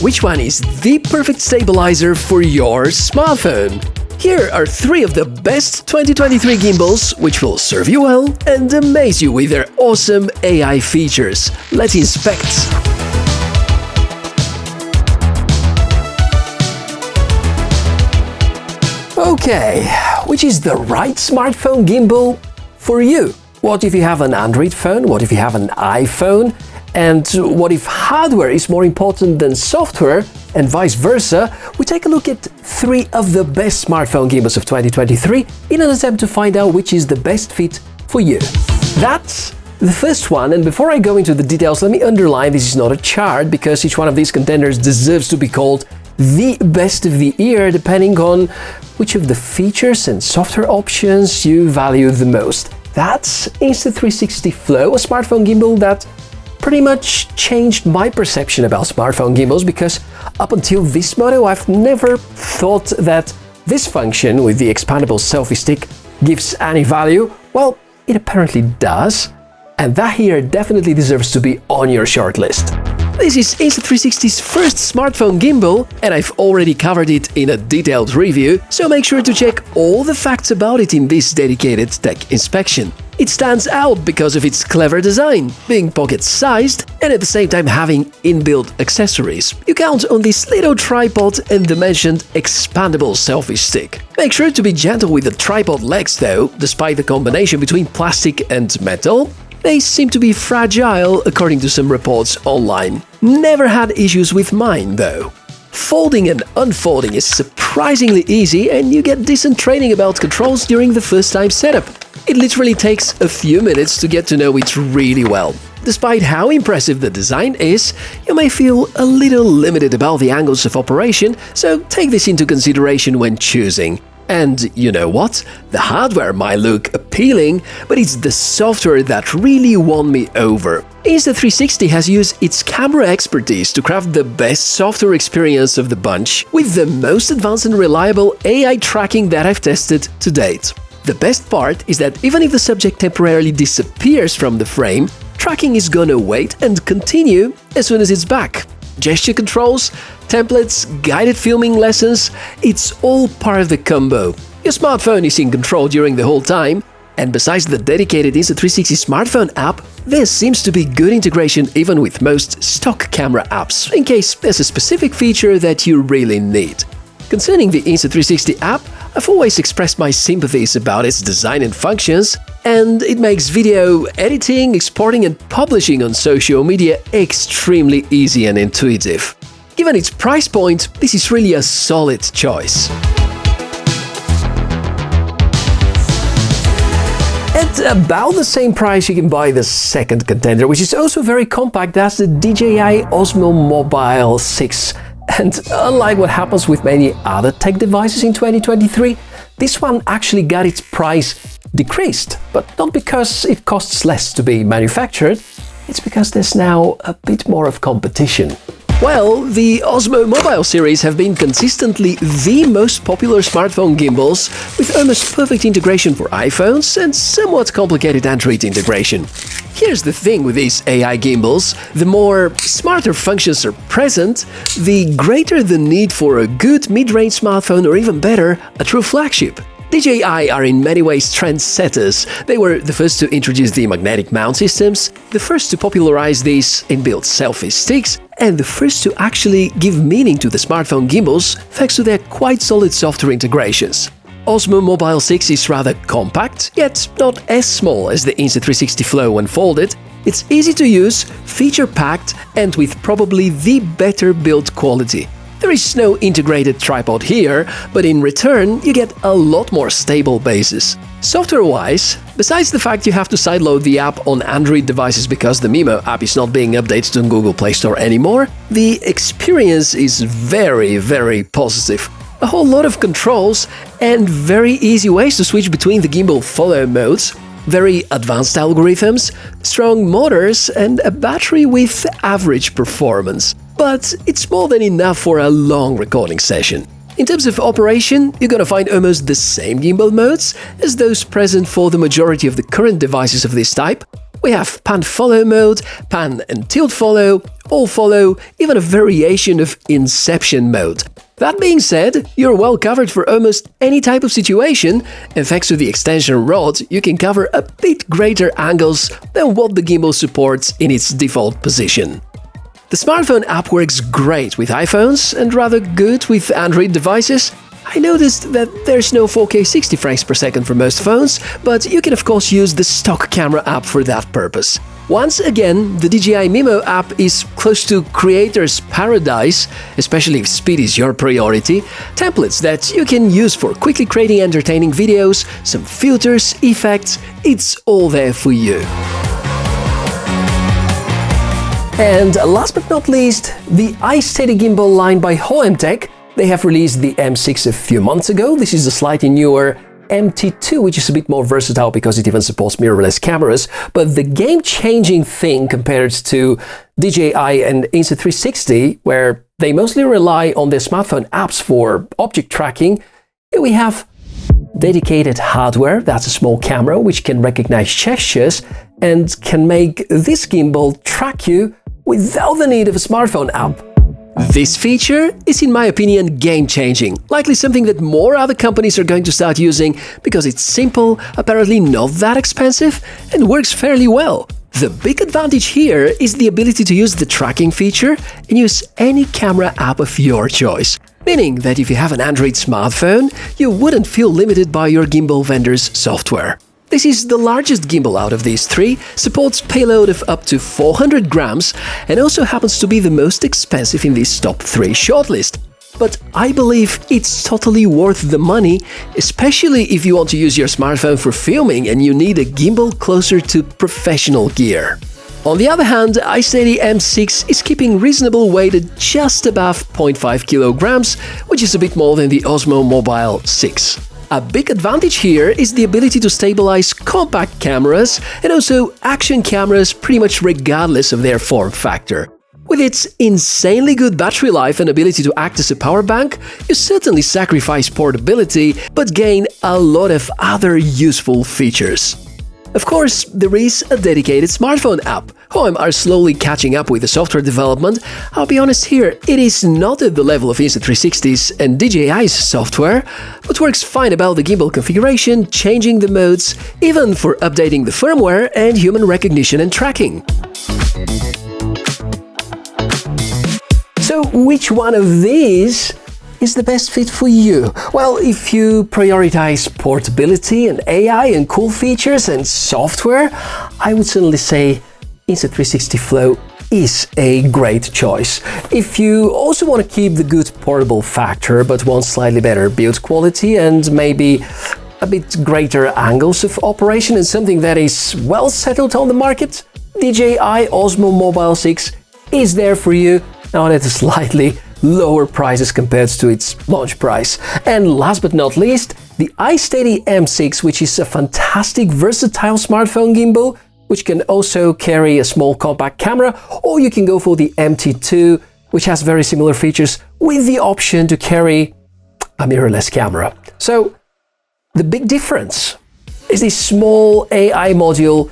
Which one is the perfect stabilizer for your smartphone? Here are 3 of the best 2023 gimbals which will serve you well and amaze you with their awesome AI features. Let's inspect. Okay, which is the right smartphone gimbal for you? What if you have an Android phone? What if you have an iPhone? And what if hardware is more important than software, and vice versa? We take a look at 3 of the best smartphone gimbals of 2023 in an attempt to find out which is the best fit for you. That's the first one, and before I go into the details, let me underline this is not a chart, because each one of these contenders deserves to be called the best of the year, depending on which of the features and software options you value the most. That's Insta360 Flow, a smartphone gimbal that pretty much changed my perception about smartphone gimbals, because up until this model I've never thought that this function with the expandable selfie stick gives any value. Well, it apparently does, and that here definitely deserves to be on your shortlist. This is Insta360's first smartphone gimbal, and I've already covered it in a detailed review, so make sure to check all the facts about it in this dedicated tech inspection. It stands out because of its clever design, being pocket-sized and at the same time having inbuilt accessories. You count on this little tripod and the mentioned expandable selfie stick. Make sure to be gentle with the tripod legs though, despite the combination between plastic and metal. They seem to be fragile, according to some reports online. Never had issues with mine, though. Folding and unfolding is surprisingly easy, and you get decent training about controls during the first-time setup. It literally takes a few minutes to get to know it really well. Despite how impressive the design is, you may feel a little limited about the angles of operation, so take this into consideration when choosing. And you know what? The hardware might look appealing, but it's the software that really won me over. Insta360 has used its camera expertise to craft the best software experience of the bunch, with the most advanced and reliable AI tracking that I've tested to date. The best part is that even if the subject temporarily disappears from the frame, tracking is gonna wait and continue as soon as it's back. Gesture controls, templates, guided filming lessons, it's all part of the combo. Your smartphone is in control during the whole time, and besides the dedicated Insta360 smartphone app, there seems to be good integration even with most stock camera apps, in case there's a specific feature that you really need. Concerning the Insta360 app, I've always expressed my sympathies about its design and functions, and it makes video editing, exporting and publishing on social media extremely easy and intuitive. Given its price point, this is really a solid choice. At about the same price you can buy the second contender, which is also very compact. That's the DJI Osmo Mobile 6. And unlike what happens with many other tech devices in 2023, this one actually got its price decreased, but not because it costs less to be manufactured, it's because there's now a bit more of competition. Well, the Osmo Mobile series have been consistently the most popular smartphone gimbals, with almost perfect integration for iPhones and somewhat complicated Android integration. Here's the thing with these AI gimbals: the more smarter functions are present, the greater the need for a good mid-range smartphone, or even better, a true flagship. DJI are in many ways trendsetters. They were the first to introduce the magnetic mount systems, the first to popularize these inbuilt selfie sticks, and the first to actually give meaning to the smartphone gimbals thanks to their quite solid software integrations. Osmo Mobile 6 is rather compact, yet not as small as the Insta360 Flow when folded. It's easy to use, feature-packed, and with probably the better build quality. There is no integrated tripod here, but in return you get a lot more stable bases. Software-wise, besides the fact you have to sideload the app on Android devices because the Mimo app is not being updated on Google Play Store anymore, the experience is very positive. A whole lot of controls and very easy ways to switch between the gimbal follow modes, very advanced algorithms, strong motors and a battery with average performance. But it's more than enough for a long recording session. In terms of operation, you're gonna find almost the same gimbal modes as those present for the majority of the current devices of this type. We have pan follow mode, pan and tilt follow, all follow, even a variation of inception mode. That being said, you're well covered for almost any type of situation, and thanks to the extension rod, you can cover a bit greater angles than what the gimbal supports in its default position. The smartphone app works great with iPhones and rather good with Android devices. I noticed that there's no 4K 60 frames per second for most phones, but you can of course use the stock camera app for that purpose. Once again, the DJI Mimo app is close to creator's paradise, especially if speed is your priority. Templates that you can use for quickly creating entertaining videos, some filters, effects, it's all there for you. And last but not least, the iSteady gimbal line by Hohem. They have released the M6 a few months ago. This is a slightly newer MT2, which is a bit more versatile because it even supports mirrorless cameras. But the game-changing thing compared to DJI and Insta360, where they mostly rely on their smartphone apps for object tracking, here we have dedicated hardware. That's a small camera which can recognize gestures and can make this gimbal track you without the need of a smartphone app. This feature is, in my opinion, game-changing, likely something that more other companies are going to start using because it's simple, apparently not that expensive, and works fairly well. The big advantage here is the ability to use the tracking feature and use any camera app of your choice, meaning that if you have an Android smartphone, you wouldn't feel limited by your gimbal vendor's software. This is the largest gimbal out of these three, supports payload of up to 400 grams, and also happens to be the most expensive in this top 3 shortlist. But I believe it's totally worth the money, especially if you want to use your smartphone for filming and you need a gimbal closer to professional gear. On the other hand, iSteady M6 is keeping reasonable weight at just above 0.5 kilograms, which is a bit more than the Osmo Mobile 6. A big advantage here is the ability to stabilize compact cameras and also action cameras pretty much regardless of their form factor. With its insanely good battery life and ability to act as a power bank, you certainly sacrifice portability but gain a lot of other useful features. Of course, there is a dedicated smartphone app. Hohem are slowly catching up with the software development. I'll be honest here, it is not at the level of Insta360's and DJI's software, but works fine about the gimbal configuration, changing the modes, even for updating the firmware and human recognition and tracking. So which one of these is the best fit for you? Well, if you prioritize portability and AI and cool features and software, I would certainly say Insta360 Flow is a great choice. If you also want to keep the good portable factor but want slightly better build quality and maybe a bit greater angles of operation and something that is well settled on the market, DJI Osmo Mobile 6 is there for you, now at a slightly lower prices compared to its launch price. And last but not least, the iSteady M6, which is a fantastic versatile smartphone gimbal, which can also carry a small compact camera, or you can go for the MT2, which has very similar features with the option to carry a mirrorless camera. So the big difference is this small AI module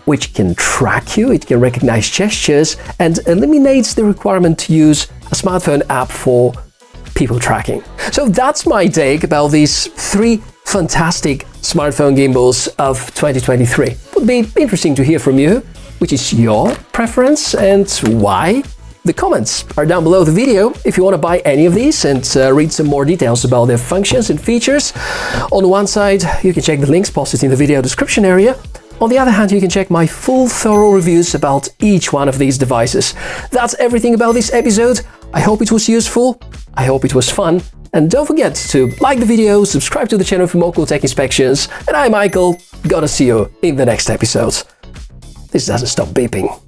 which can track you, it can recognize gestures, and eliminates the requirement to use a smartphone app for people tracking. So that's my take about these 3 fantastic smartphone gimbals of 2023. It would be interesting to hear from you, which is your preference and why. The comments are down below the video if you want to buy any of these and read some more details about their functions and features. On one side, you can check the links posted in the video description area. On the other hand, you can check my full thorough reviews about each one of these devices. That's everything about this episode. I hope it was useful, I hope it was fun, and don't forget to like the video, subscribe to the channel for more cool tech inspections, and I'm Michael, gonna see you in the next episode. This doesn't stop beeping.